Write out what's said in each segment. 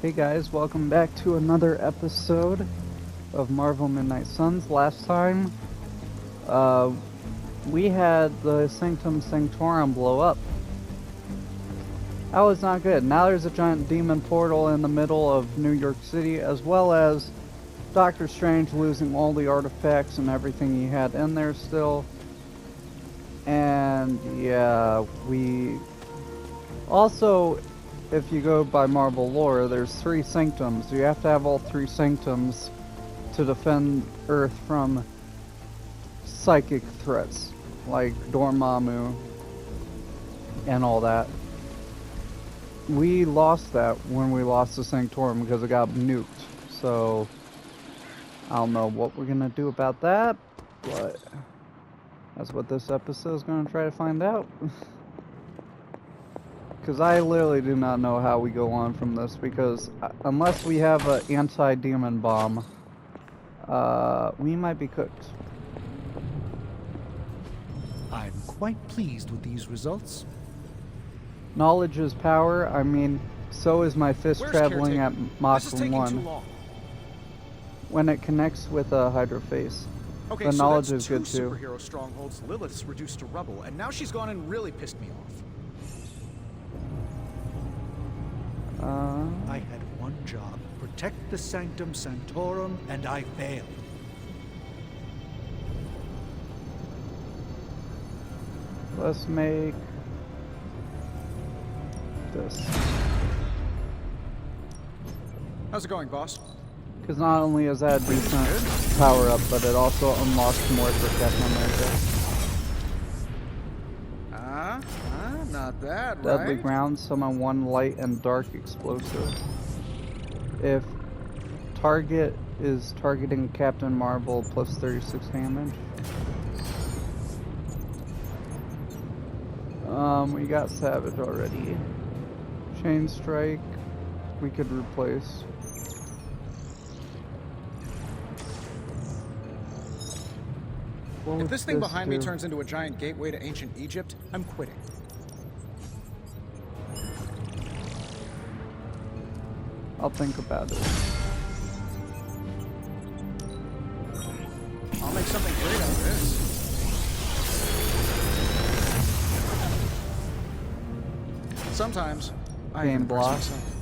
Hey guys, welcome back to another episode of Marvel Midnight Suns. Last time, uh, we had the Sanctum Sanctorum blow up. That was not good. Now there's a giant demon portal in the middle of New York City, as well as Doctor Strange losing all the artifacts and everything he had in there still. And yeah, we also, if you go by Marvel lore, there's 3 Sanctums. You have to have all 3 Sanctums to defend Earth from psychic threats like Dormammu and all that. We lost that when we lost the Sanctorum because it got nuked. So I don't know what we're gonna do about that, but that's what this episode is gonna try to find out. Because I literally do not know how we go on from this, because unless we have an anti-demon bomb, we might be cooked. I'm quite pleased with these results. Knowledge is power. I mean, so is my fist traveling at Mach 1 when it connects with a Hydra face. Okay, the so knowledge that's is two good too. superhero strongholds Lilith's reduced to rubble, and now she's gone and really pissed me off. I had one job, protect the Sanctum Sanctorum, and I failed. Let's make this. How's it going, boss? Because not only is that a decent power up, but it also unlocks more for Captain America. Not bad, Deadly right? Ground, summon 1 light and dark explosive. If target is targeting Captain Marvel, plus 36 damage. We got Savage already. Chain Strike, we could replace. If this thing behind me turns into a giant gateway to ancient Egypt, I'm quitting. I'll think about it. I'll make something great out of this. Sometimes I Game impress block. myself.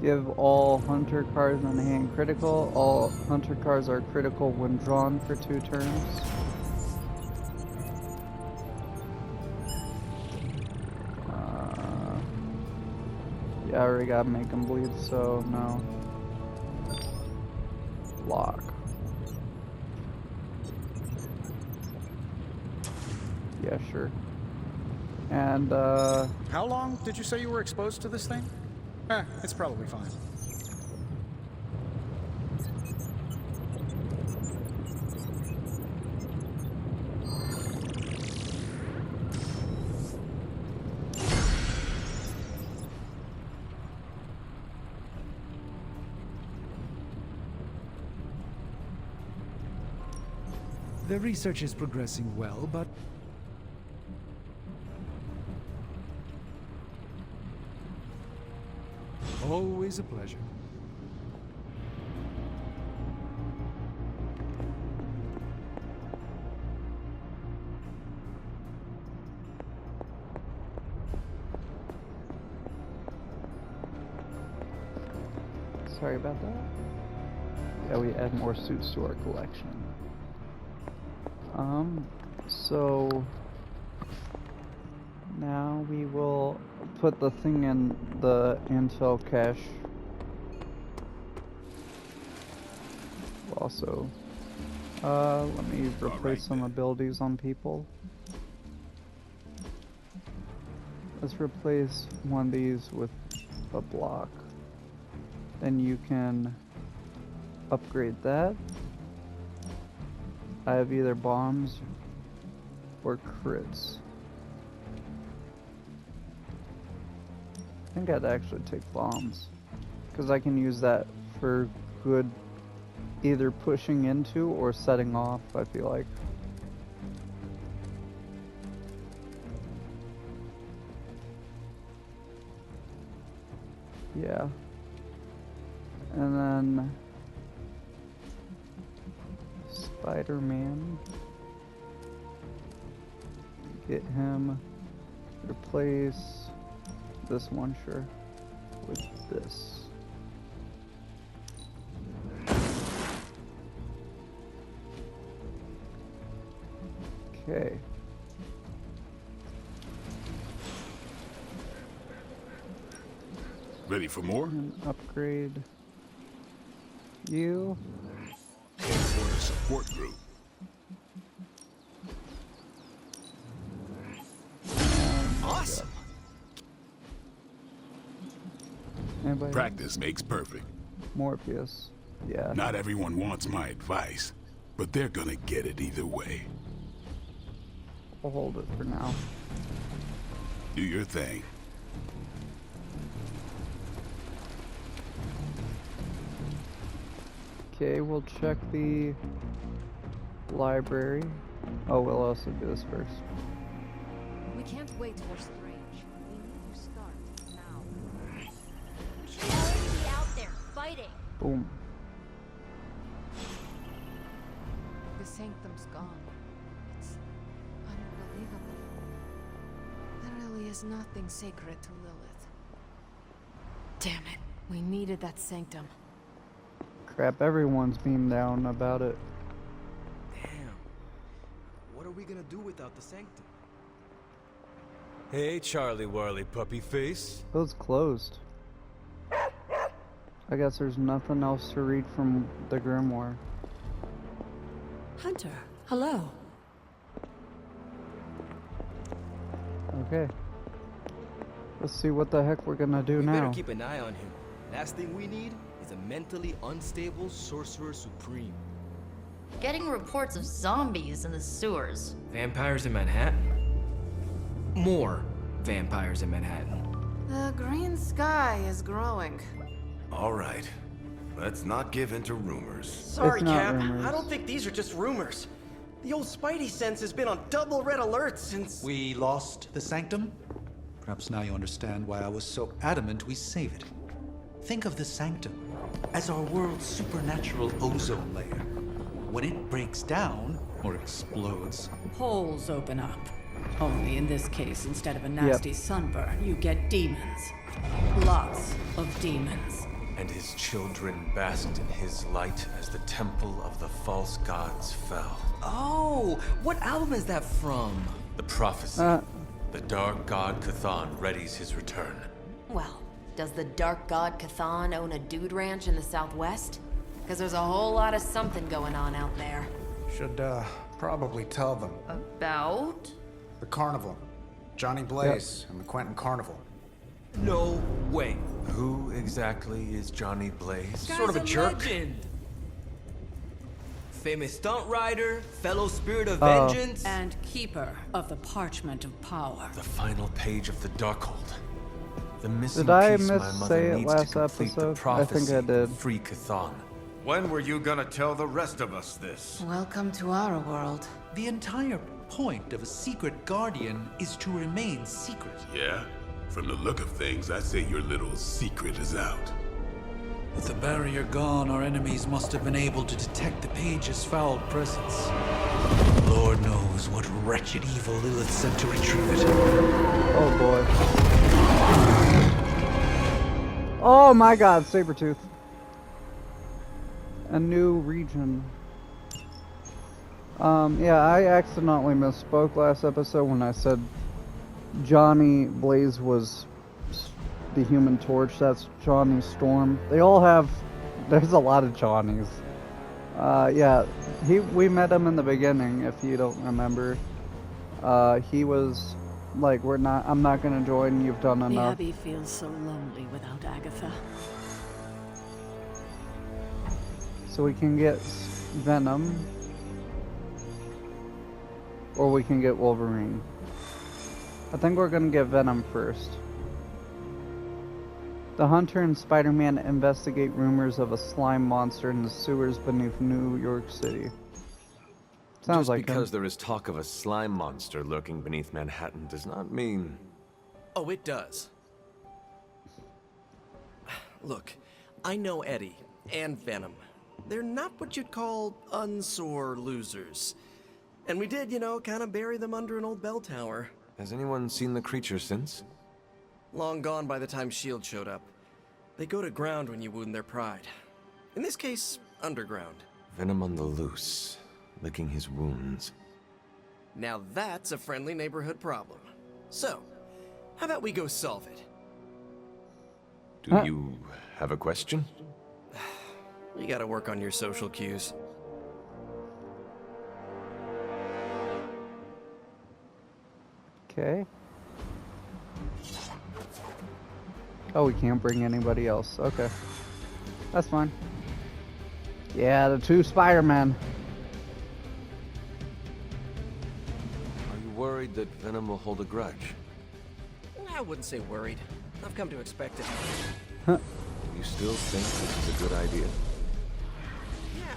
Give all hunter cards on hand critical. All hunter cards are critical when drawn for 2 turns. Yeah, I already gotta make him bleed, so no. Block. Yeah, sure. And, How long did you say you were exposed to this thing? It's probably fine. The research is progressing well, but always a pleasure. sorry about that. Yeah, we add more suits to our collection. So now we will put the thing in the intel cache. Also, let me replace some abilities on people. Let's replace one of these with a block. Then you can upgrade that. I have either bombs or crits. I think I'd actually take bombs, because I can use that for good either pushing into or setting off, I feel like. Yeah. And then Spider-Man. Get him. Replace this one, sure, with this. Okay. Ready for more? And upgrade you. Headquarters support group. Awesome. Anybody? Practice makes perfect. Morpheus. Yeah. Not everyone wants my advice, but they're gonna get it either way. We'll hold it for now. Do your thing. Okay, we'll check the library. Oh, we'll also do this first. We can't wait for Strange. We need to start now. We should already be out there fighting. Boom. The Sanctum's gone. It's unbelievable. There really is nothing sacred to Lilith. Damn it. We needed that Sanctum. Crap, everyone's beamed down about it. Damn. What are we gonna do without the Sanctum? Hey, Charlie Warley puppy face. It was closed. I guess there's nothing else to read from the Grimoire. Hunter, hello. Okay. Let's see what the heck we're gonna do We better now. keep an eye on him. Last thing we need is a mentally unstable sorcerer supreme. Getting reports of zombies in the sewers. Vampires in Manhattan? More vampires in Manhattan. The green sky is growing. All right. Let's not give in to rumors. Sorry, It's not Cap. rumors. I don't think these are just rumors. The old Spidey sense has been on double red alert since... We lost the Sanctum? Perhaps now you understand why I was so adamant we save it. Think of the Sanctum as our world's supernatural ozone layer. When it breaks down, or explodes, Holes open up. Only in this case, instead of a nasty sunburn, you get demons. Lots of demons. And his children basked in his light as the temple of the false gods fell. Oh, what album is that from? The prophecy. The dark god Cthon readies his return. Well, does the dark god Cthon own a dude ranch in the southwest? Because there's a whole lot of something going on out there. Should, probably tell them. About? The carnival. Johnny Blaze and the Quentin Carnival. No way. Who exactly is Johnny Blaze? Sort of a jerk. Legend. Famous stunt rider, fellow spirit of vengeance. And keeper of the parchment of power. The final page of the Darkhold. The missing Did I piece my miss mother say it needs last to complete the episode? I prophecy think I did. and free Cthon. When were you gonna tell the rest of us this? Welcome to our world. the entire point of a secret guardian is to remain secret. Yeah? From the look of things, I say your little secret is out. With the barrier gone, our enemies must have been able to detect the page's foul presence. Lord knows what wretched evil Lilith sent to retrieve it. Oh boy. Oh my god, Sabretooth. A new region. Yeah, I accidentally misspoke last episode when I said Johnny Blaze was the Human Torch. That's Johnny Storm. They all have... There's a lot of Johnnies. Yeah, we met him in the beginning, if you don't remember. He was like, I'm not gonna join, you've done The enough. Abbey feels so lonely without Agatha. So we can get Venom. Or we can get Wolverine. I think we're gonna get Venom first. The Hunter and Spider-Man investigate rumors of a slime monster in the sewers beneath New York City. Sounds Just like because him. there is talk of a slime monster lurking beneath Manhattan does not mean... Oh, it does. Look, I know Eddie and Venom. They're not what you'd call unsore losers. And we did, kind of bury them under an old bell tower. Has anyone seen the creature since? Long gone by the time S.H.I.E.L.D. showed up. They go to ground when you wound their pride. In this case, underground. Venom on the loose, licking his wounds. Now that's a friendly neighborhood problem. So, how about we go solve it? Do you have a question? You gotta work on your social cues. Okay. Oh, we can't bring anybody else. Okay. That's fine. Yeah, the 2 Spider-Men. Are you worried that Venom will hold a grudge? I wouldn't say worried. I've come to expect it. Do you still think this is a good idea? Yeah.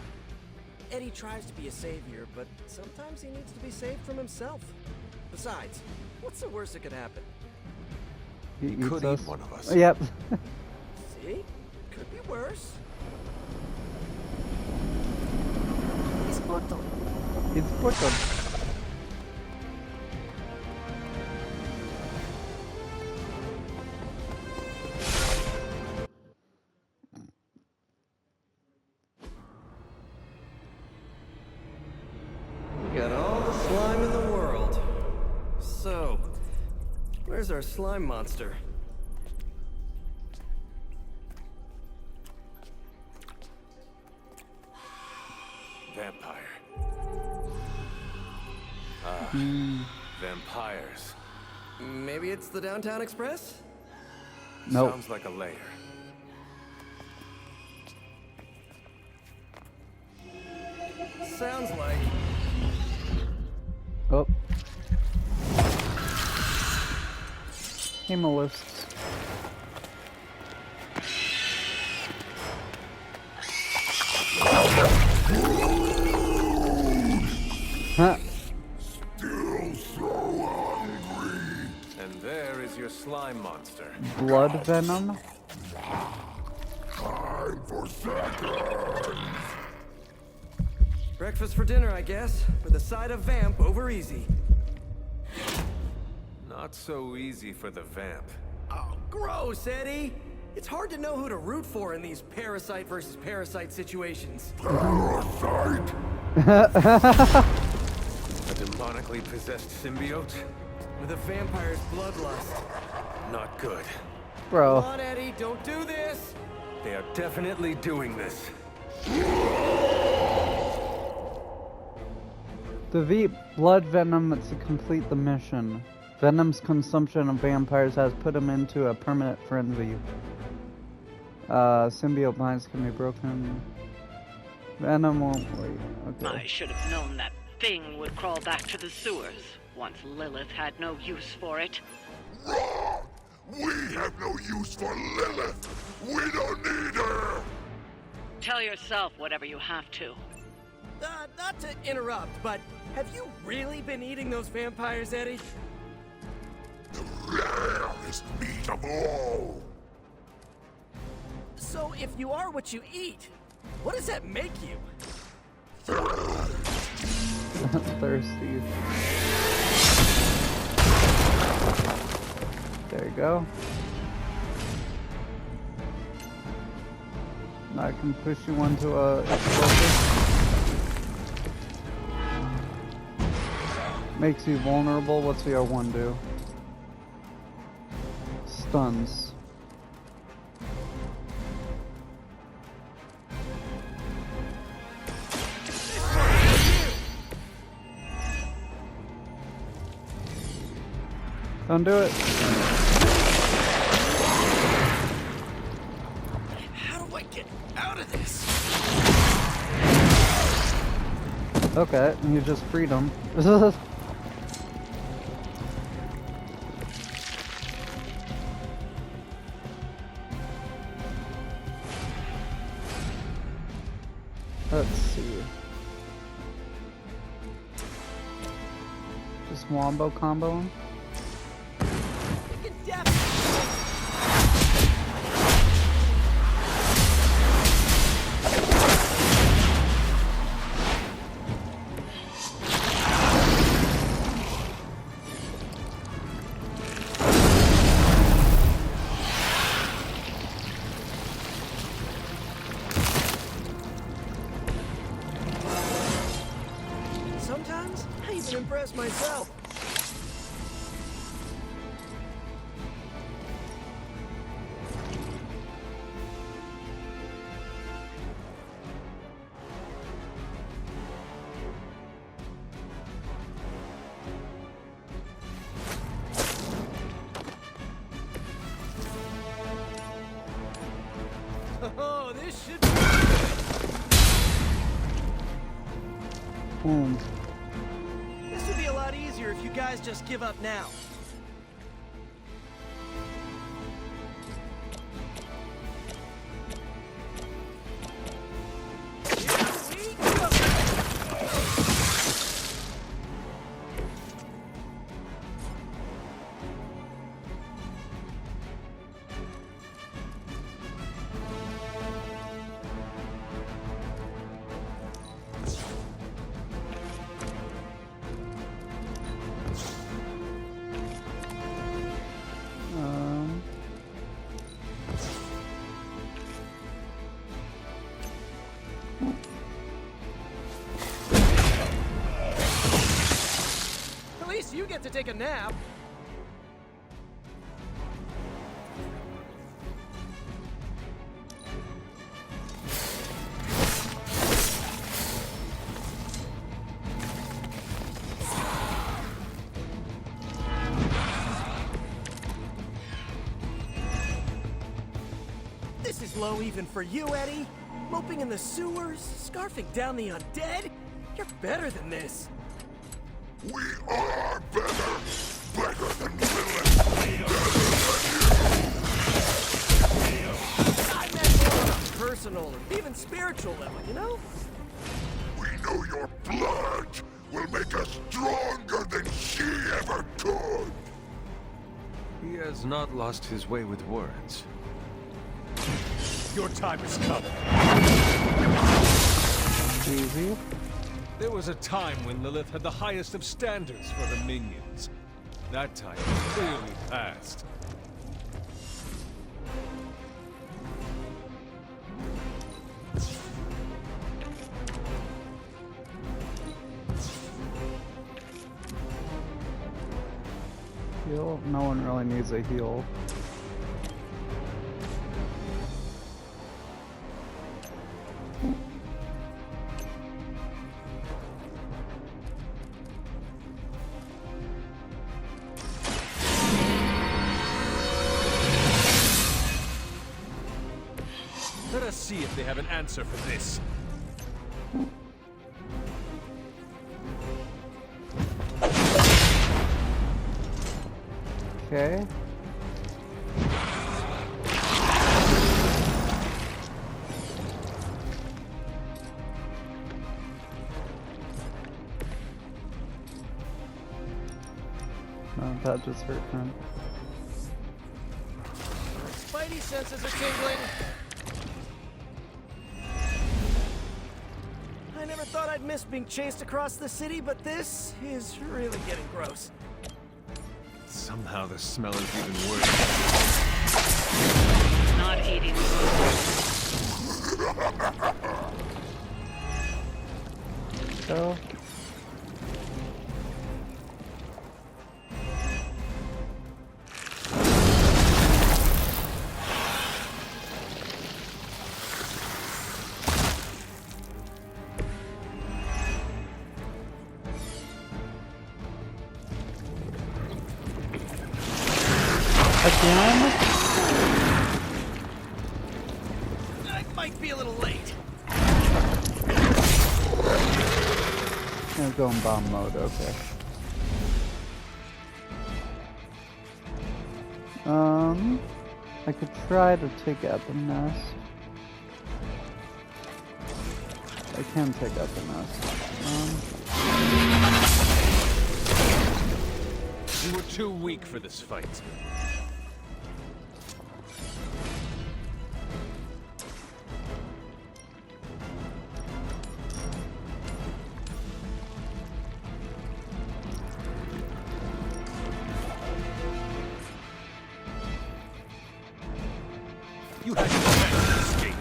Eddie tries to be a savior, but sometimes he needs to be saved from himself. Besides, what's the worst that could happen? He could eat one of us. Yep. See? Could be worse. It's Porto. It's Porto. We got all the slime in the world. So, where's our slime monster? Vampire. Vampires. Maybe it's the Downtown Express? Nope. Sounds like a lair. Sounds like. Oh. Hemolists. Huh. Still so hungry. And there is your slime monster. Blood venom? Time for seconds. Breakfast for dinner, I guess, with a side of vamp over easy. Not so easy for the vamp. Oh, gross, Eddie! It's hard to know who to root for in these parasite versus parasite situations. Parasite? A demonically possessed symbiote? With a vampire's bloodlust. Not good. Bro. Come on, Eddie, don't do this! They are definitely doing this. Defeat blood venom to complete the mission. Venom's consumption of vampires has put him into a permanent frenzy. Symbiote binds can be broken. Venom won't wait. Okay. I should have known that thing would crawl back to the sewers once Lilith had no use for it. Wrong! We have no use for Lilith! We don't need her! Tell yourself whatever you have to. Not to interrupt, but have you really been eating those vampires, Eddie? The rarest meat of all! So if you are what you eat, what does that make you? Thirsty. There you go. Now I can push you onto a explosive. Makes you vulnerable. What's the R1 do? Stuns. Don't do it. How do I get out of this? Okay, you just freed him. Let's see. Just wombo combo him. impressed myself. Oh, this should be... Boom. This would be a lot easier if you guys just give up now. At least you get to take a nap. This is low even for you, Eddie. Moping in the sewers, scarfing down the undead. You're better than this. We are better! Better than Lilith! I meant more on a personal or even spiritual level, you know? We know your blood will make us stronger than she ever could! He has not lost his way with words. Your time has come. Easy. There was a time when Lilith had the highest of standards for her minions. That time clearly passed. Heal? No one really needs a heal. Let us see if they have an answer for this. Okay. No, that just hurt him. Spidey senses are tingling. I never thought I'd miss being chased across the city, but this is really getting gross. Somehow the smell is even worse. Not eating So. Again? I might be a little late. I'm gonna go in bomb mode, okay. I could try to take out the nest. I can take out the nest. You were too weak for this fight. You had your chance to escape.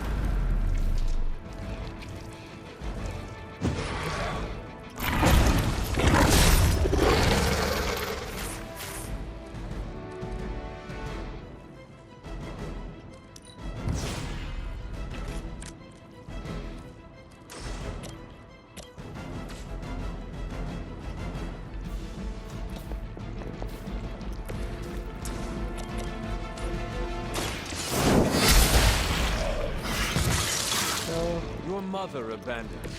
your mother abandoned you?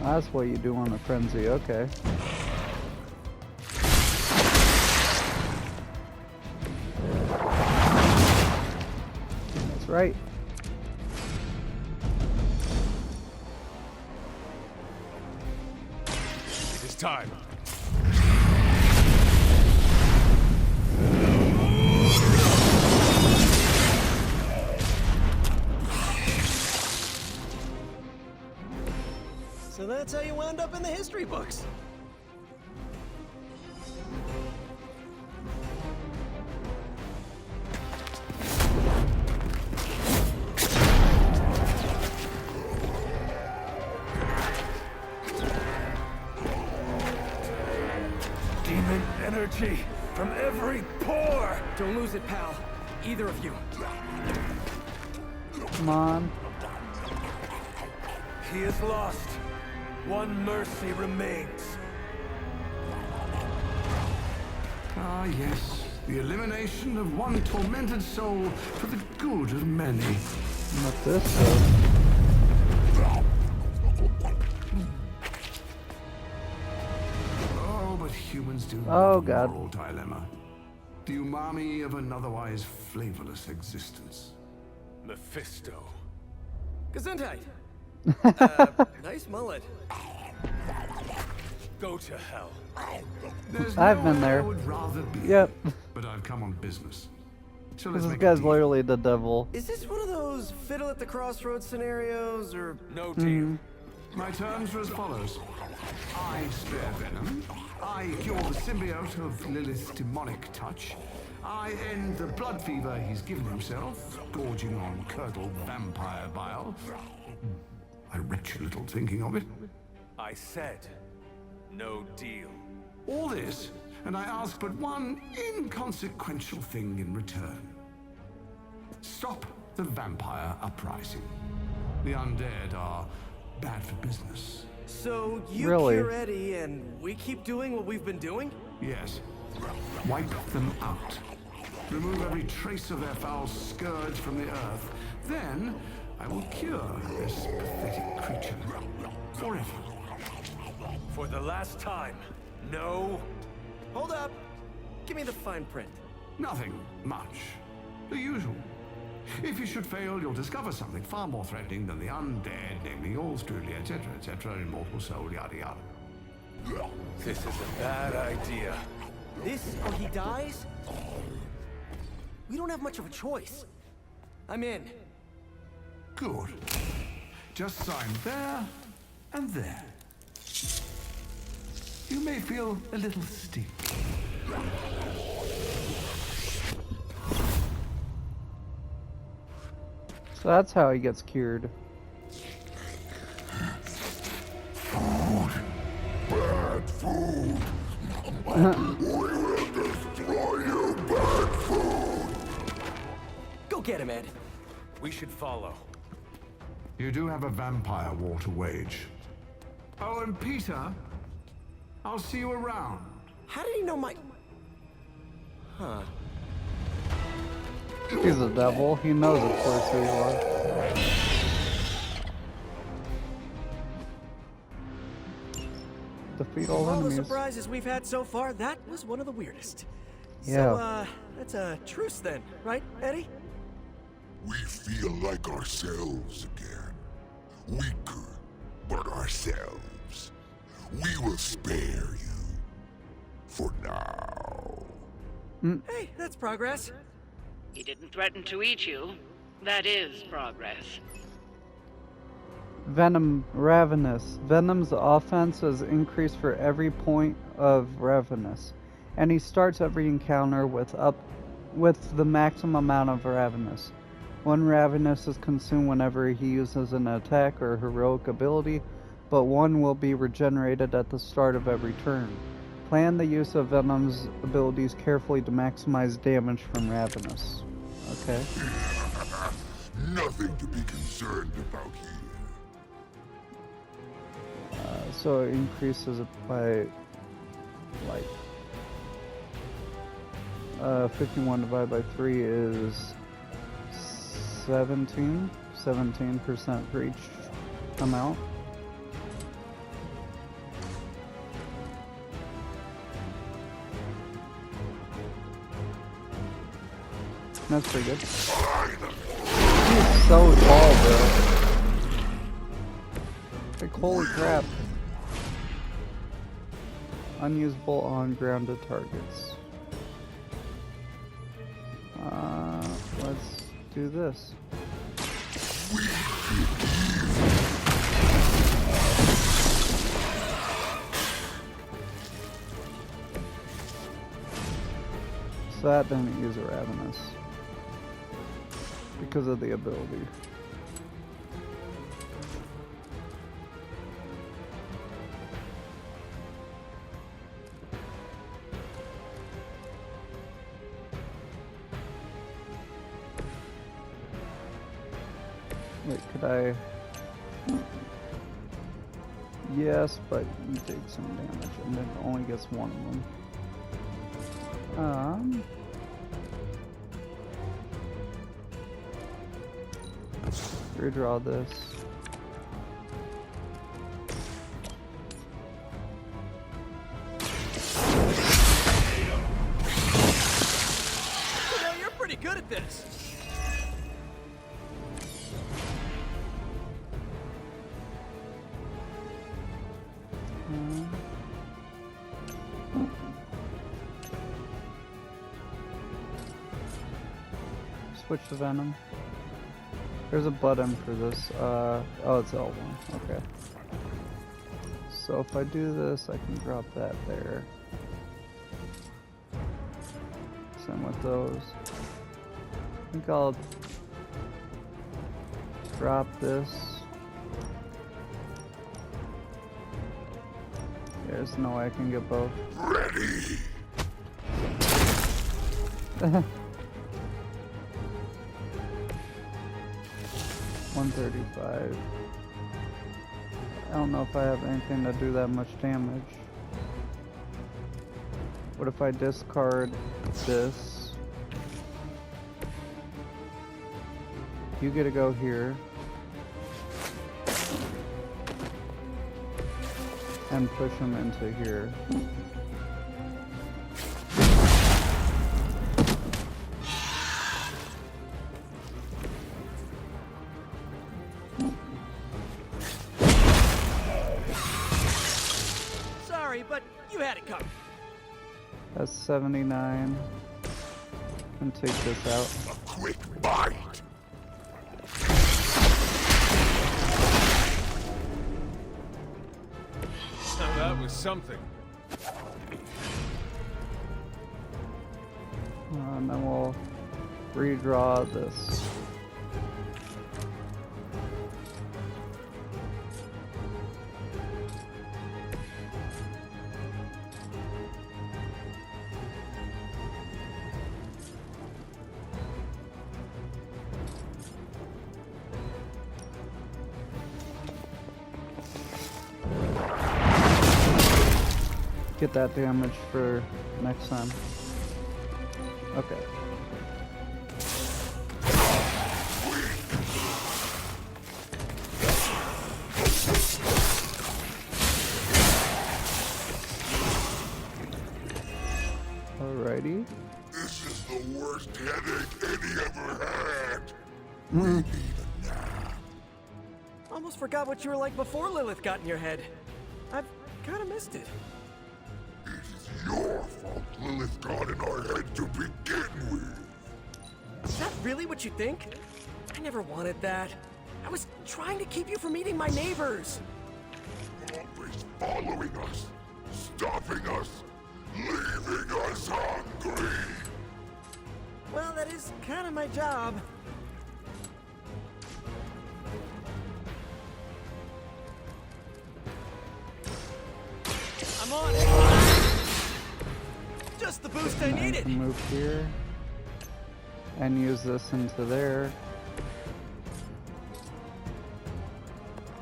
That's what you do on a frenzy, okay. That's right. It is time. So that's how you wound up in the history books. Demon energy from every pore! Don't lose it, pal. Either of you. Come on. He is lost. One mercy remains. Ah, yes. The elimination of one tormented soul for the good of many. Not this though. Oh, but humans do Oh, love a God. moral dilemma. The umami of an otherwise flavorless existence. Mephisto. Gesundheit. Nice mullet. Go to hell. There's I've been nowhere there. I would rather be. Yep. But I've come on business. So let's This make a guy's deal. literally the devil. Is this one of those fiddle at the crossroads scenarios, or No deal. My terms are as follows. I spare Venom. I cure the symbiote of Lilith's demonic touch. I end the blood fever he's given himself, gorging on curdled vampire bile. I retch a little thinking of it. I said, no deal. All this, and I ask but one inconsequential thing in return. Stop the vampire uprising. The undead are bad for business. so you Really? cure Eddie and we keep doing what we've been doing? Yes. Wipe them out. Remove every trace of their foul scourge from the earth. Then I will cure this pathetic creature forever. For the last time, no. Hold up. Give me the fine print. Nothing much. The usual. If you should fail, you'll discover something far more threatening than the undead, namely yours truly, etc., immortal soul, yada yada. This is a bad idea. This or he dies? We don't have much of a choice. I'm in. Good. Just sign there and there. You may feel a little sting. So that's how he gets cured. Bad food! We will destroy you, bad food! Go get him, Ed. We should follow. You do have a vampire war to wage. Oh, and Peter, I'll see you around. How did he know my... Huh. He's a devil. He knows of course who you are. Defeat all All the enemies. surprises we've had so far, that was one of the weirdest. Yeah. So, that's a truce then, right, Eddie? We feel like ourselves again. Weaker, but ourselves. We will spare you. For now. Hey, that's progress. He didn't threaten to eat you. That is progress. Venom Ravenous. Venom's offense is increased for every point of Ravenous, and he starts every encounter with the maximum amount of Ravenous. One Ravenous is consumed whenever he uses an attack or heroic ability, but one will be regenerated at the start of every turn. Plan the use of Venom's abilities carefully to maximize damage from Ravenous. Okay. Nothing to be concerned about here. So it increases it by like 51 divided by 3 is 17% for each amount. That's pretty good. He's so tall, bro. Like, holy crap. Unusable on grounded targets. Let's do this. So that didn't use a Ravenous because of the ability. Wait, could I? Yes, but you take some damage and it only gets one of them. Redraw this. You know, you're pretty good at this. Switch to Venom. There's a button for this. Oh, it's L1. Okay. So if I do this, I can drop that there. Same with those. I think I'll drop this. There's no way I can get both. Ready. 135. I don't know if I have anything to do that much damage. What if I discard this? You get to go here. And push him into here. Sorry, but you had it coming. That's 79. And take this out. A quick bite. Now that was something. And then we'll redraw this. Get that damage for next time. Okay. Alrighty. This is the worst headache Eddie ever had. We need a nap. Almost forgot what you were like before Lilith got in your head. I've kind of missed it. It's your fault Lilith got in our head to begin with. Is that really what you think? I never wanted that. I was trying to keep you from eating my neighbors. Always following us, stopping us, leaving us hungry. Well, that is kind of my job. I'm on it. Just the boost I needed. Move here. And use this into there.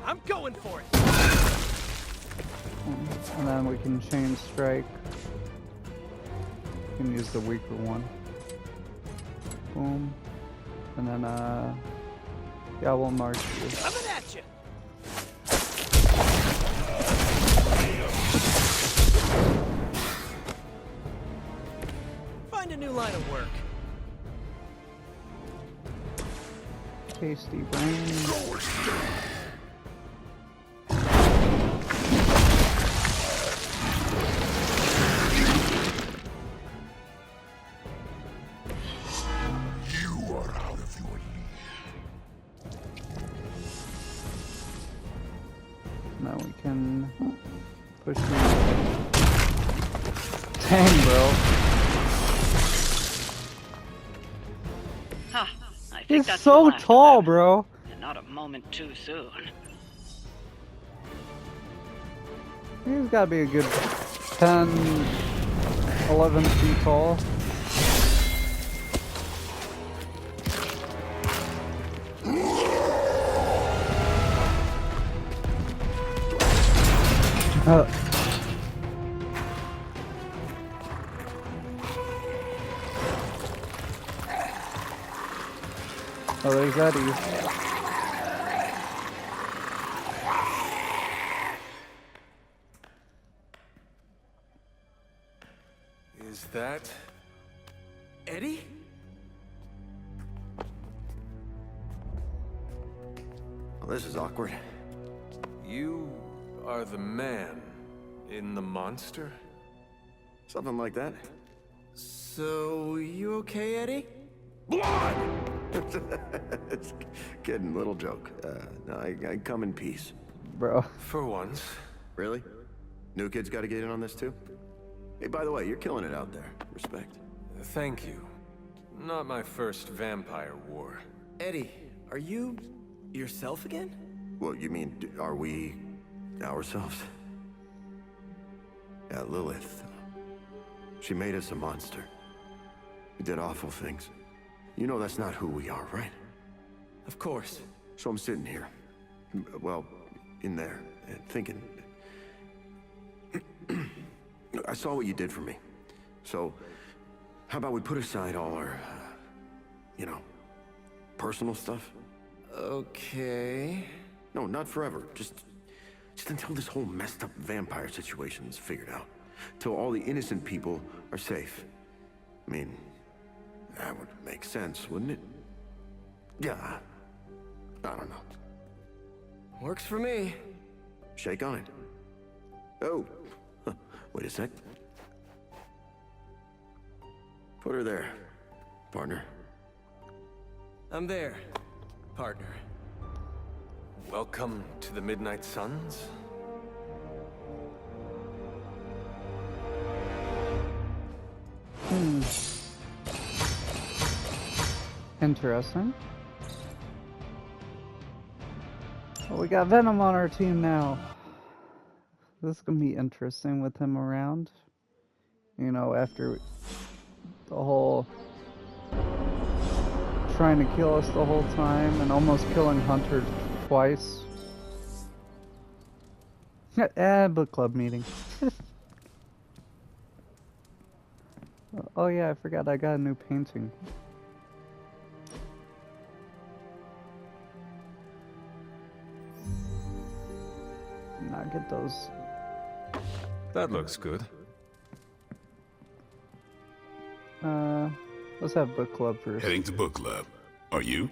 I'm going for it. And then we can chain strike. We can use the weaker one. Boom. And then, yeah, we'll march you. Coming at you! Find a new line of work. Tasty brain. Now we can push you. Dang, bro. Huh. I think He's that's so the last of tall, them. bro. And not a moment too soon. He's gotta be a good 10, 11 feet tall. Oh, there's Eddie. Is that Eddie? Well, this is awkward. you? Are the man in the monster? Something like that. So, you okay, Eddie? Blood! It's kidding, little joke. No, I come in peace. Bro. For once. Really? New kids gotta get in on this too? Hey, by the way, you're killing it out there. Respect. Thank you. Not my first vampire war. Eddie, are you yourself again? Well, you mean, are we ourselves? Yeah, Lilith. She made us a monster. We did awful things. You know that's not who we are, right? Of course. So I'm sitting here, well, in there, and thinking... I saw what you did for me. So, how about we put aside all our, you know, personal stuff? Okay... No, not forever. Just until this whole messed up vampire situation is figured out. Till all the innocent people are safe. I mean, that would make sense, wouldn't it? Yeah. I don't know. Works for me. Shake on it. Oh. Wait a sec. Put her there, partner. I'm there, partner. Welcome to the Midnight Suns. Interesting. Well, we got Venom on our team now. This is gonna be interesting with him around. You know, after the whole trying to kill us the whole time and almost killing Hunter twice. Book club meeting. Oh yeah, I forgot I got a new painting. Now get those. That looks good. Let's have book club first. Heading to book club. Are you?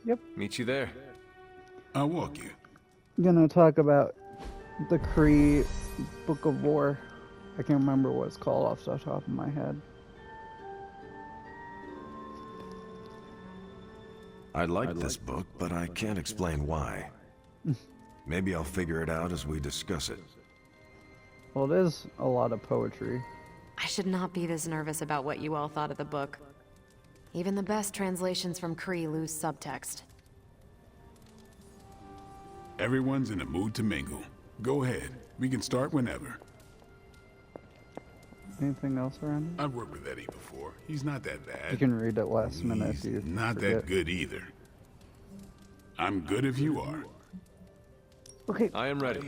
Yep. Meet you there. I'll walk you. Gonna talk about the Kree Book of War. I can't remember what it's called off the top of my head. I like this book, but I can't explain why. Maybe I'll figure it out as we discuss it. Well, it is a lot of poetry. I should not be this nervous about what you all thought of the book. Even the best translations from Kree lose subtext. Everyone's in the mood to mingle. Go ahead. We can start whenever. Anything else around? I've worked with Eddie before. He's not that bad. You can read it last minute if He's you not forget. that good either. I'm good if you are. Okay. I am ready.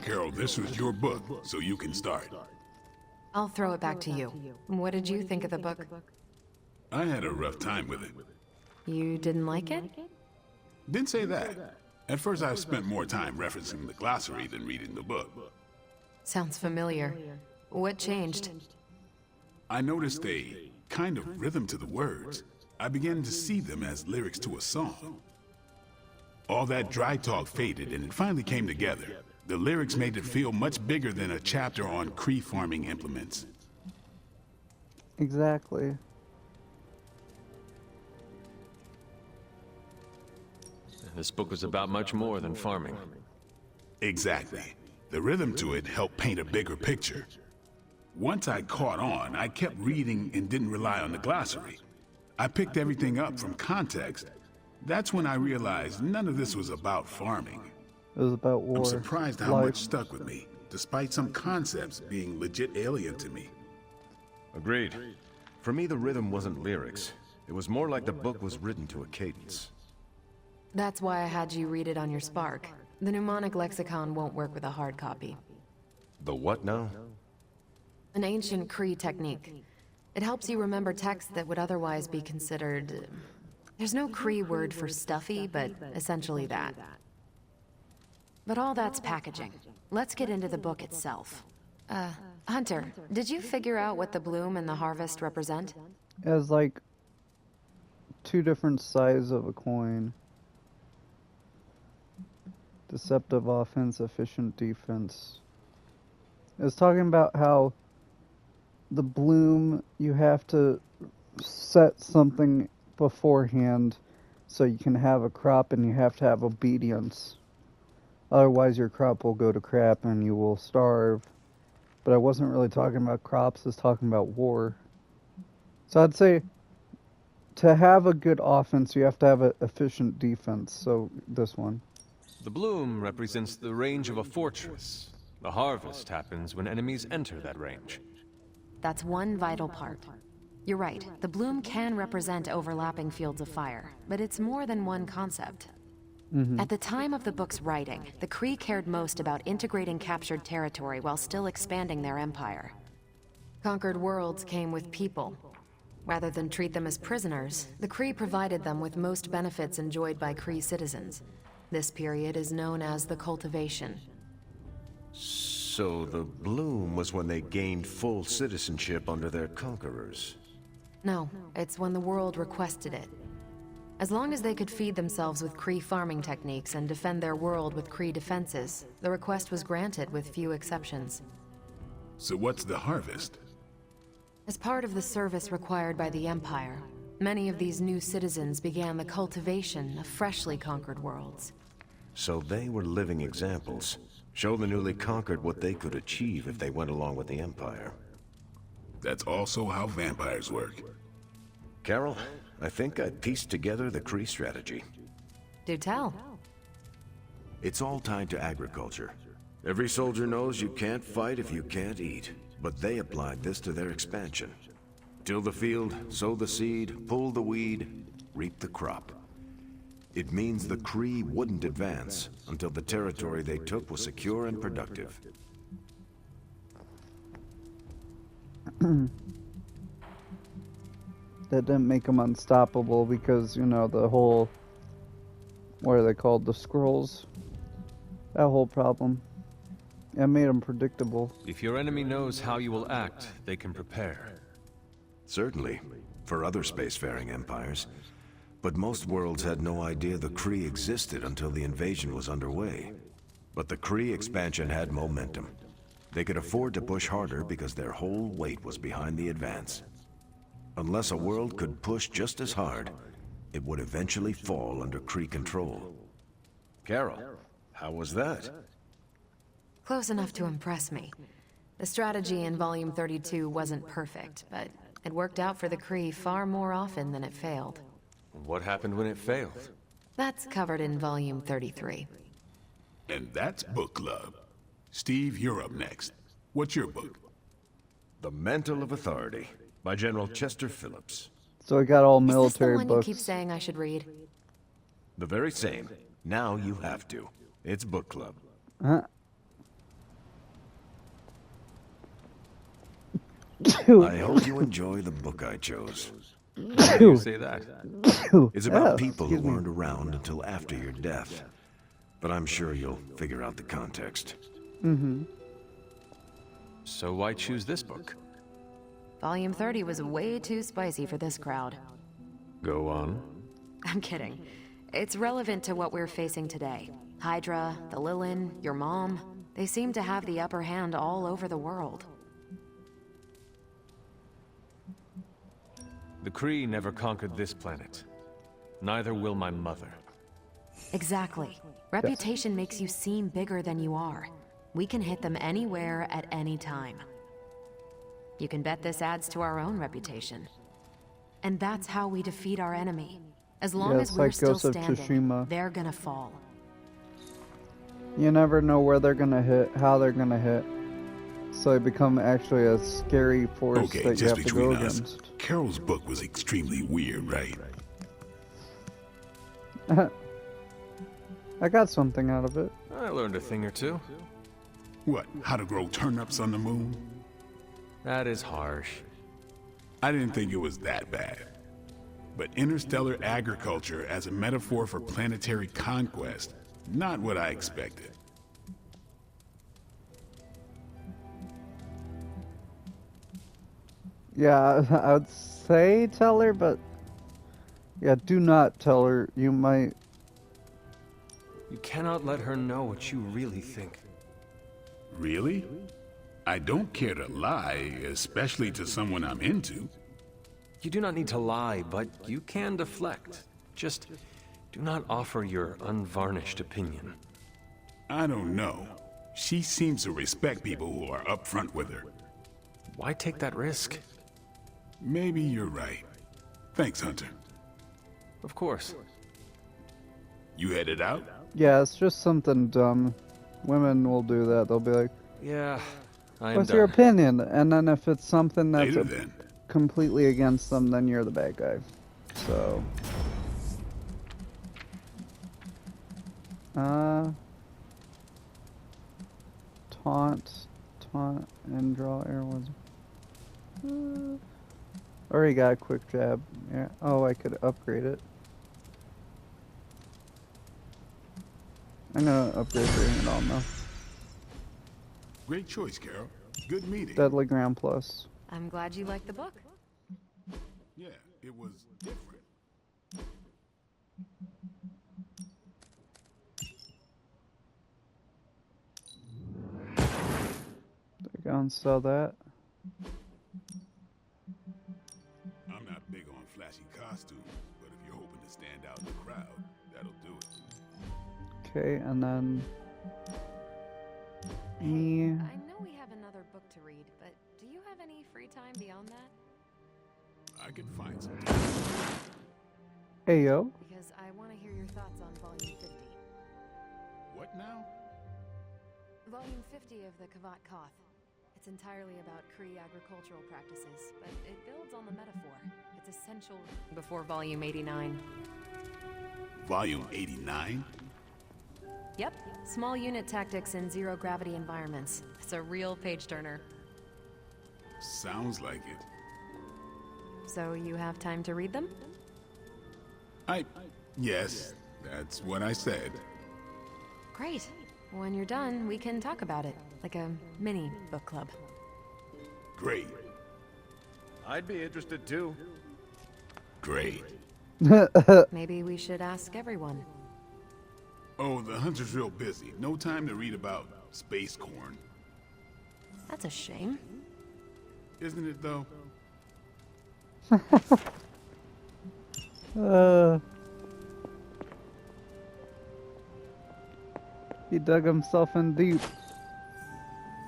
Carol, this was your book, so you can start. I'll throw it back to you. What did you think of the book? I had a rough time with it. You didn't like it? Didn't say that. At first I spent more time referencing the glossary than reading the book. Sounds familiar. What changed? I noticed a kind of rhythm to the words. I began to see them as lyrics to a song. All that dry talk faded and it finally came together. The lyrics made it feel much bigger than a chapter on Kree farming implements. Exactly. This book was about much more than farming. Exactly. The rhythm to it helped paint a bigger picture. Once I caught on, I kept reading and didn't rely on the glossary. I picked everything up from context. That's when I realized none of this was about farming. It was about war. I'm surprised how life. much stuck with me, despite some concepts being legit alien to me. Agreed. For me, the rhythm wasn't lyrics. It was more like the book was written to a cadence. That's why I had you read it on your Spark. The mnemonic lexicon won't work with a hard copy. The what now? An ancient Kree technique. It helps you remember texts that would otherwise be considered... There's no Kree word for stuffy, but essentially that. But all that's packaging. Let's get into the book itself. Hunter, did you figure out what the bloom and the harvest represent? As like 2 different sides of a coin. Deceptive offense, efficient defense. It's talking about how the bloom, you have to set something beforehand so you can have a crop, and you have to have obedience. Otherwise your crop will go to crap and you will starve. But I wasn't really talking about crops, I was talking about war. So I'd say to have a good offense, you have to have an efficient defense. So this one. The bloom represents the range of a fortress. The harvest happens when enemies enter that range. That's one vital part. You're right, the bloom can represent overlapping fields of fire, but it's more than one concept. At the time of the book's writing, the Kree cared most about integrating captured territory while still expanding their empire. Conquered worlds came with people. Rather than treat them as prisoners, the Kree provided them with most benefits enjoyed by Kree citizens. This period is known as the Cultivation. So the bloom was when they gained full citizenship under their conquerors. No, it's when the world requested it. As long as they could feed themselves with Kree farming techniques and defend their world with Kree defenses, the request was granted with few exceptions. So what's the harvest? As part of the service required by the Empire, many of these new citizens began the cultivation of freshly conquered worlds. So they were living examples. Show the newly conquered what they could achieve if they went along with the Empire. That's also how vampires work. Carol, I think I pieced together the Kree strategy. Do tell. It's all tied to agriculture. Every soldier knows you can't fight if you can't eat, but they applied this to their expansion. Till the field, sow the seed, pull the weed, reap the crop. It means the Kree wouldn't advance until the territory they took was secure and productive. That didn't make them unstoppable because, you know, the whole... What are they called? The scrolls? That whole problem. It made them predictable. If your enemy knows how you will act, they can prepare. Certainly, for other spacefaring empires. But most worlds had no idea the Kree existed until the invasion was underway. But the Kree expansion had momentum. They could afford to push harder because their whole weight was behind the advance. Unless a world could push just as hard, it would eventually fall under Kree control. Carol, how was that? Close enough to impress me. The strategy in Volume 32 wasn't perfect, but it worked out for the Kree far more often than it failed. What happened when it failed? That's covered in Volume 33. And that's Book Club. Steve, you're up next. What's your book? The Mantle of Authority, by General Chester Phillips. So I got all Is this the military one books. you keep saying I should read? The very same. Now you have to. It's book club. I hope you enjoy the book I chose. Why do you say that? It's about Yeah, people who excuse me. weren't around until after your death. But I'm sure you'll figure out the context. Mm-hmm. So why choose this book? Volume 30 was way too spicy for this crowd. Go on. I'm kidding. It's relevant to what we're facing today. Hydra, the Lilin, your mom, they seem to have the upper hand all over the world. The Kree never conquered this planet. Neither will my mother. Exactly. Reputation makes you seem bigger than you are. We can hit them anywhere at any time. You can bet this adds to our own reputation. And that's how we defeat our enemy. As long Yeah, as it's we're like still Ghost of standing, Tsushima. they're gonna fall. You never know where they're gonna hit, how they're gonna hit. So they become actually a scary force Okay, that you just have to go between us. against. Carol's book was extremely weird, right? I got something out of it. I learned a thing or two. What, how to grow turnips on the moon? That is harsh. I didn't think it was that bad. But interstellar agriculture as a metaphor for planetary conquest, not what I expected. Yeah, I would say tell her, but yeah, do not tell her. You might. You cannot let her know what you really think. Really? I don't care to lie, especially to someone I'm into. You do not need to lie, but you can deflect. Just do not offer your unvarnished opinion. I don't know. She seems to respect people who are upfront with her. Why take that risk? Maybe you're right. Thanks, Hunter. Of course. You headed out? Yeah, it's just something dumb. Women will do that. They'll be like, Yeah, I am "What's done. your opinion?" And then if it's something that's Later then. completely against them, then you're the bad guy. So, taunt, and draw arrows. Already got a quick jab. Yeah. Oh, I could upgrade it. I'm gonna upgrade Bring It On though. Great choice, Carol. Good meeting. Deadly Ground Plus. I'm glad you like the book. Yeah, it was different. Go and sell that. I'm not big on flashy costumes, but if you're hoping to stand out in the crowd, that'll do it. Okay, and then me. I know we have another book to read, but do you have any free time beyond that? I could find some time. Hey yo. Because I want to hear your thoughts on Volume 50. What now? Volume 50 of the Kavat Koth. It's entirely about Kree agricultural practices, but it builds on the metaphor. It's essential before Volume 89. Volume 89? Yep, small unit tactics in zero-gravity environments. It's a real page-turner. Sounds like it. So you have time to read them? Yes, that's what I said. Great. When you're done, we can talk about it, like a mini book club. Great. I'd be interested too. Great. Maybe we should ask everyone. Oh, the Hunter's real busy. No time to read about space corn. That's a shame. Isn't it, though? He dug himself in deep.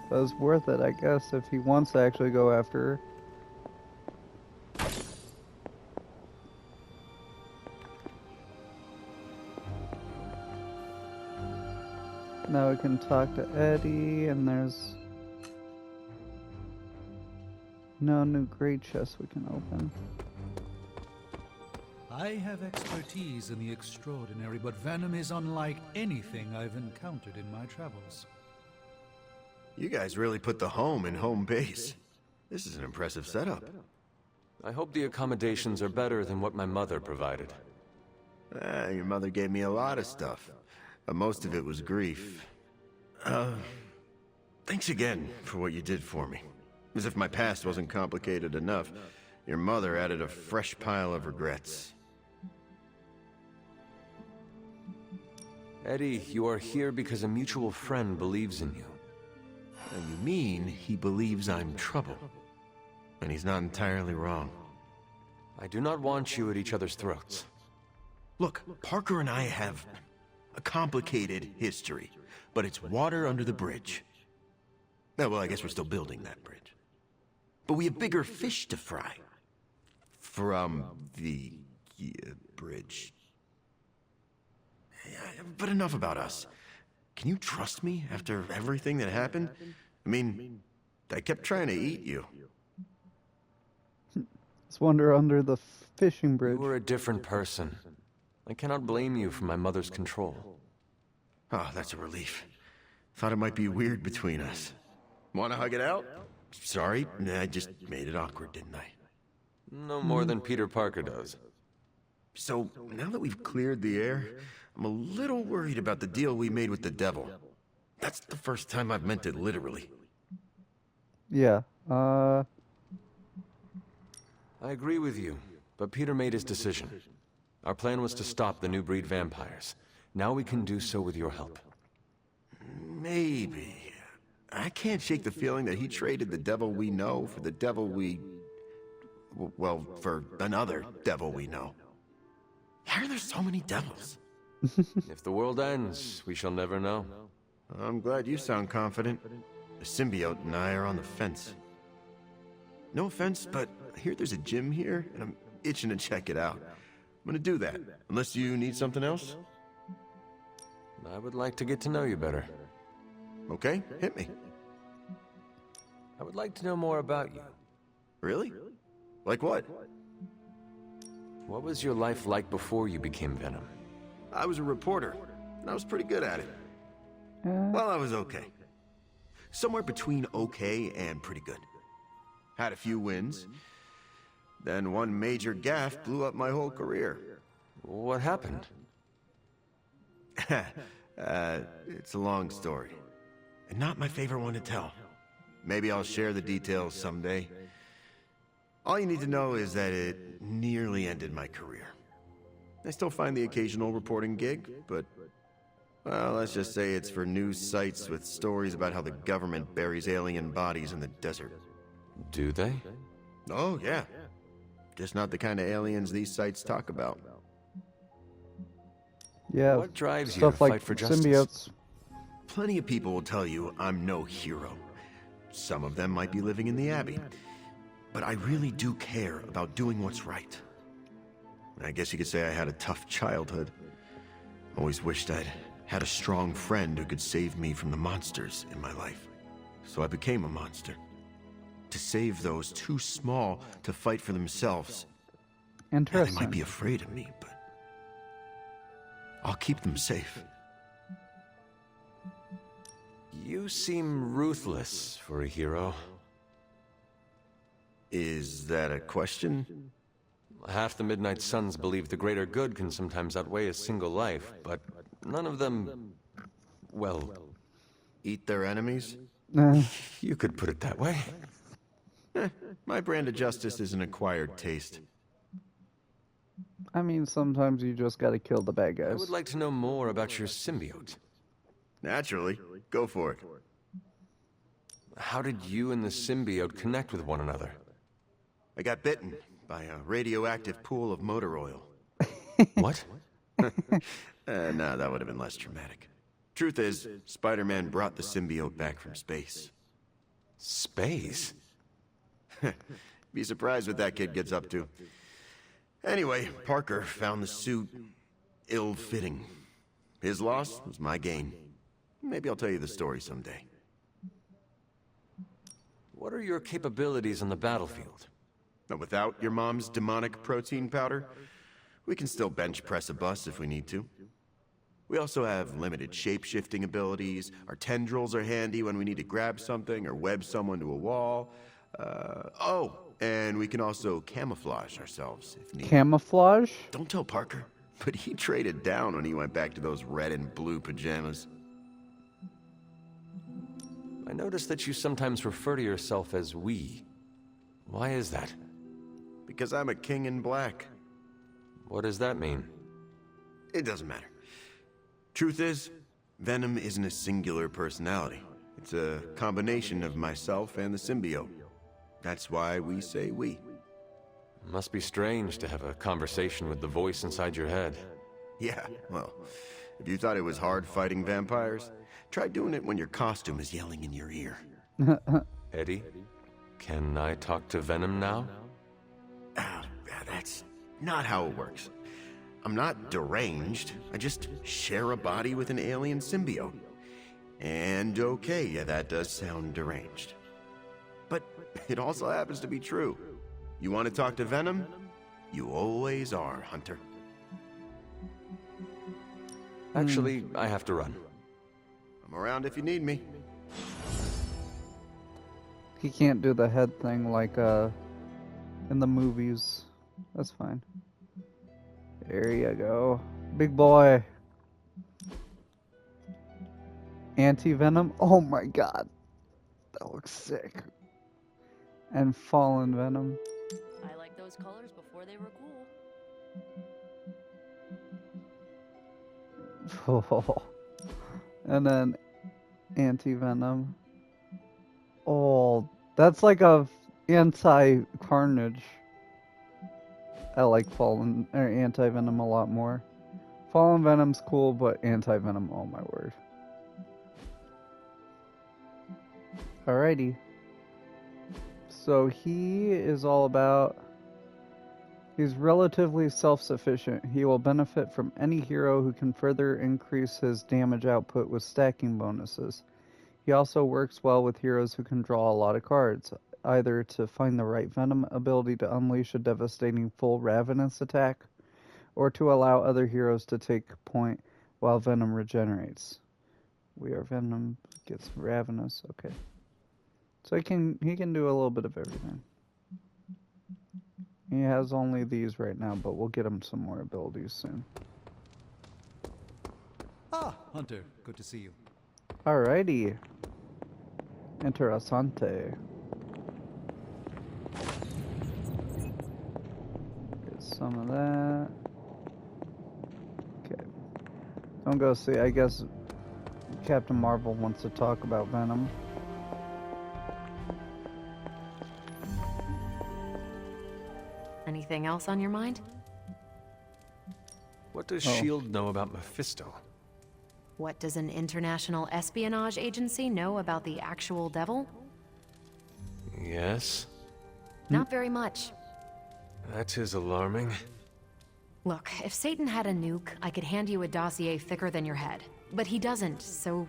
But it's worth it, I guess, if he wants to actually go after her. Now we can talk to Eddie, and there's no new great chest we can open. I have expertise in the extraordinary, but Venom is unlike anything I've encountered in my travels. You guys really put the home in home base. This is an impressive setup. I hope the accommodations are better than what my mother provided. Your mother gave me a lot of stuff, but most of it was grief. Thanks again for what you did for me. As if my past wasn't complicated enough, your mother added a fresh pile of regrets. Eddie, you are here because a mutual friend believes in you. You mean he believes I'm trouble? And he's not entirely wrong. I do not want you at each other's throats. Look, Parker and I have a complicated history, but it's water under the bridge. Well, I guess we're still building that bridge. But we have bigger fish to fry. From the bridge. But enough about us. Can you trust me after everything that happened? I mean, I kept trying to eat you. Let's wander under the fishing bridge. You were a different person. I cannot blame you for my mother's control. Oh, that's a relief. Thought it might be weird between us. Wanna hug it out? Sorry, I just made it awkward, didn't I? No more than Peter Parker does. So, now that we've cleared the air, I'm a little worried about the deal we made with the devil. That's the first time I've meant it literally. Yeah, I agree with you, but Peter made his decision. Our plan was to stop the new breed vampires. Now we can do so with your help. Maybe. I can't shake the feeling that he traded the devil we know for the devil we... well, for another devil we know. Why are there so many devils? If the world ends, we shall never know. I'm glad you sound confident. The symbiote and I are on the fence. No offense, but I hear there's a gym here, and I'm itching to check it out. I'm gonna do that, unless you need something else. I would like to get to know you better. Okay, hit me. I would like to know more about you. Really? Like what? What was your life like before you became Venom? I was a reporter, and I was pretty good at it. Well, I was okay. Somewhere between okay and pretty good. Had a few wins. Then one major gaffe blew up my whole career. What happened? It's a long story. And not my favorite one to tell. Maybe I'll share the details someday. All you need to know is that it nearly ended my career. I still find the occasional reporting gig, but... well, let's just say it's for news sites with stories about how the government buries alien bodies in the desert. Do they? Oh, yeah. Just not the kind of aliens these sites talk about. Yeah, what drives you stuff to like fight for justice? symbiotes. Plenty of people will tell you I'm no hero. Some of them might be living in the Abbey. But I really do care about doing what's right. I guess you could say I had a tough childhood. Always wished I'd had a strong friend who could save me from the monsters in my life. So I became a monster. To save those too small to fight for themselves. Interesting. They might be afraid of me, but I'll keep them safe. You seem ruthless for a hero. Is that a question? Half the Midnight Suns believe the greater good can sometimes outweigh a single life, but none of them, well... eat their enemies? You could put it that way. My brand of justice is an acquired taste. I mean, sometimes you just gotta kill the bad guys. I would like to know more about your symbiote. Naturally. Go for it. How did you and the symbiote connect with one another? I got bitten by a radioactive pool of motor oil. What? No, that would have been less dramatic. Truth is, Spider-Man brought the symbiote back from space. Space? Be surprised what that kid gets up to. Anyway, Parker found the suit ill-fitting. His loss was my gain. Maybe I'll tell you the story someday. What are your capabilities on the battlefield? But without your mom's demonic protein powder, we can still bench press a bus if we need to. We also have limited shape-shifting abilities. Our tendrils are handy when we need to grab something or web someone to a wall. Oh, and we can also camouflage ourselves if needed. Camouflage? Don't tell Parker, but he traded down when he went back to those red and blue pajamas. I noticed that you sometimes refer to yourself as we. Why is that? Because I'm a king in black. What does that mean? It doesn't matter. Truth is, Venom isn't a singular personality. It's a combination of myself and the symbiote. That's why we say we. Must be strange to have a conversation with the voice inside your head. Yeah, well, if you thought it was hard fighting vampires, try doing it when your costume is yelling in your ear. Eddie, can I talk to Venom now? That's not how it works. I'm not deranged. I just share a body with an alien symbiote. And okay, yeah, that does sound deranged. But it also happens to be true. You want to talk to Venom? You always are, Hunter. Actually, I have to run. I'm around if you need me. He can't do the head thing like in the movies. That's fine. There you go. Big boy. Anti-Venom? Oh my god. That looks sick. And Fallen Venom. I like those colors before they were cool. And then Anti-Venom. Oh, that's like a anti-Carnage. I like Fallen or Anti-Venom a lot more. Fallen Venom's cool, but Anti-Venom, oh my word. Alrighty. So he is all about... He's relatively self-sufficient. He will benefit from any hero who can further increase his damage output with stacking bonuses. He also works well with heroes who can draw a lot of cards, either to find the right Venom ability to unleash a devastating full Ravenous attack, or to allow other heroes to take point while Venom regenerates. We are Venom, gets Ravenous, okay. So he can do a little bit of everything. He has only these right now, but we'll get him some more abilities soon. Ah, Hunter, good to see you. Alrighty. Interessante. Get some of that. Okay. Don't go see. I guess Captain Marvel wants to talk about Venom. Anything else on your mind? What does S.H.I.E.L.D. know about Mephisto? What does an international espionage agency know about the actual devil? Yes? Not very much. That is alarming. Look, if Satan had a nuke, I could hand you a dossier thicker than your head. But he doesn't, so...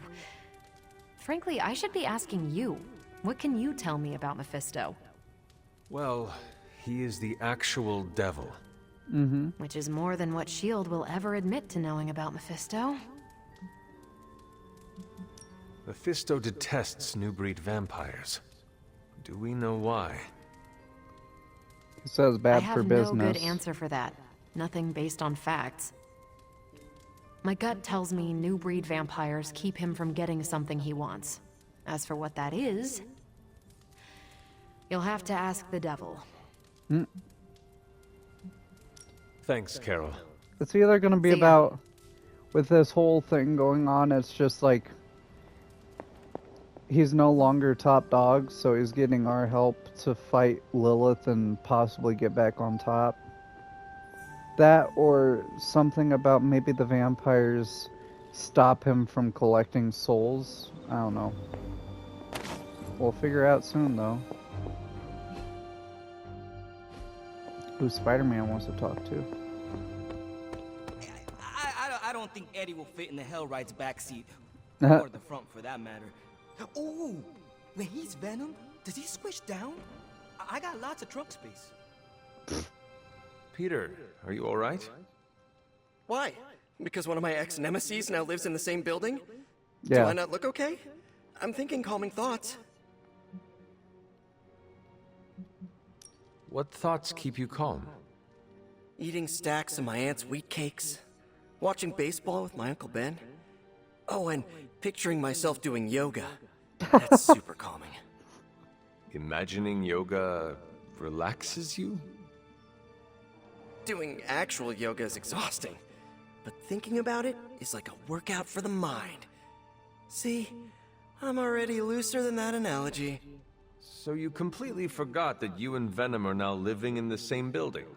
Frankly, I should be asking you. What can you tell me about Mephisto? Well, he is the actual devil. Mm-hmm. Which is more than what S.H.I.E.L.D. will ever admit to knowing about Mephisto. Mephisto detests new breed vampires. Do we know why? He says bad for business. I have no good answer for that. Nothing based on facts. My gut tells me new breed vampires keep him from getting something he wants. As for what that is, you'll have to ask the devil. Thanks, Carol. It's either going to be about, with this whole thing going on, it's just like, he's no longer top dog, so he's getting our help to fight Lilith and possibly get back on top. That, or something about maybe the vampires stop him from collecting souls. I don't know. We'll figure out soon, though. Who Spider-Man wants to talk to. I don't think Eddie will fit in the Hellright's backseat. Or the front, for that matter. Oh, when he's Venom, does he squish down? I got lots of trunk space. Peter, are you alright? Why? Because one of my ex-nemesis now lives in the same building? Yeah. Do I not look okay? I'm thinking calming thoughts. What thoughts keep you calm? Eating stacks of my aunt's wheat cakes, watching baseball with my Uncle Ben. Oh, and picturing myself doing yoga. That's super calming. Imagining yoga relaxes you? Doing actual yoga is exhausting, but thinking about it is like a workout for the mind. See, I'm already looser than that analogy. So you completely forgot that you and Venom are now living in the same building.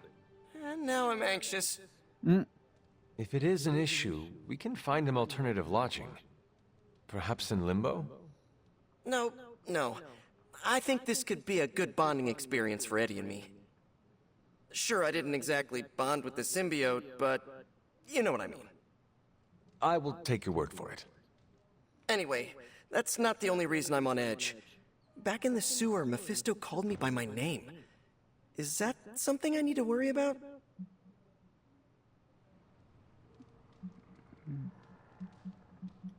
And now I'm anxious. If it is an issue, we can find him alternative lodging. Perhaps in Limbo? No. I think this could be a good bonding experience for Eddie and me. Sure, I didn't exactly bond with the symbiote, but you know what I mean. I will take your word for it. Anyway, that's not the only reason I'm on edge. Back in the sewer, Mephisto called me by my name. Is that something I need to worry about?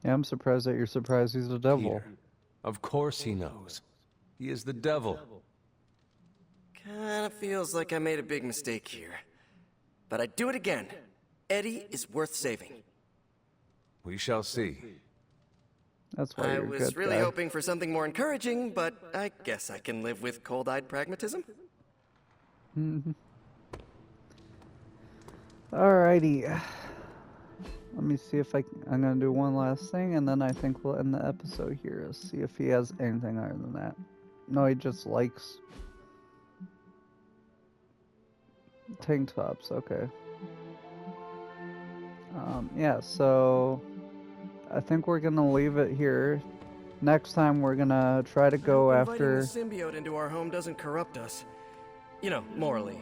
Yeah, I'm surprised that you're surprised he's the devil. Peter. Of course he knows. He is the devil. Kinda feels like I made a big mistake here. But I'd do it again. Eddie is worth saving. We shall see. That's why I you're a was good really guy. hoping for something more encouraging, but I guess I can live with cold-eyed pragmatism. Alrighty. Let me see if I'm gonna do one last thing, and then I think we'll end the episode here. Let's see if he has anything other than that. No, he just likes tank tops. Okay. Yeah, so I think we're gonna leave it here. Next time we're gonna try to go after. Inviting the symbiote into our home doesn't corrupt us. You know, morally.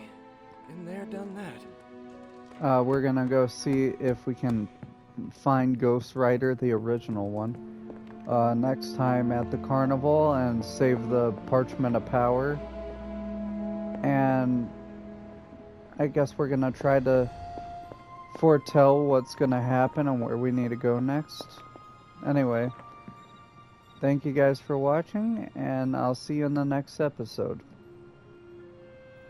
Been there, done that. We're gonna go see if we can find Ghost Rider, the original one, next time at the carnival, and save the Parchment of Power. And I guess we're gonna try to foretell what's gonna happen and where we need to go next. Anyway, thank you guys for watching, and I'll see you in the next episode.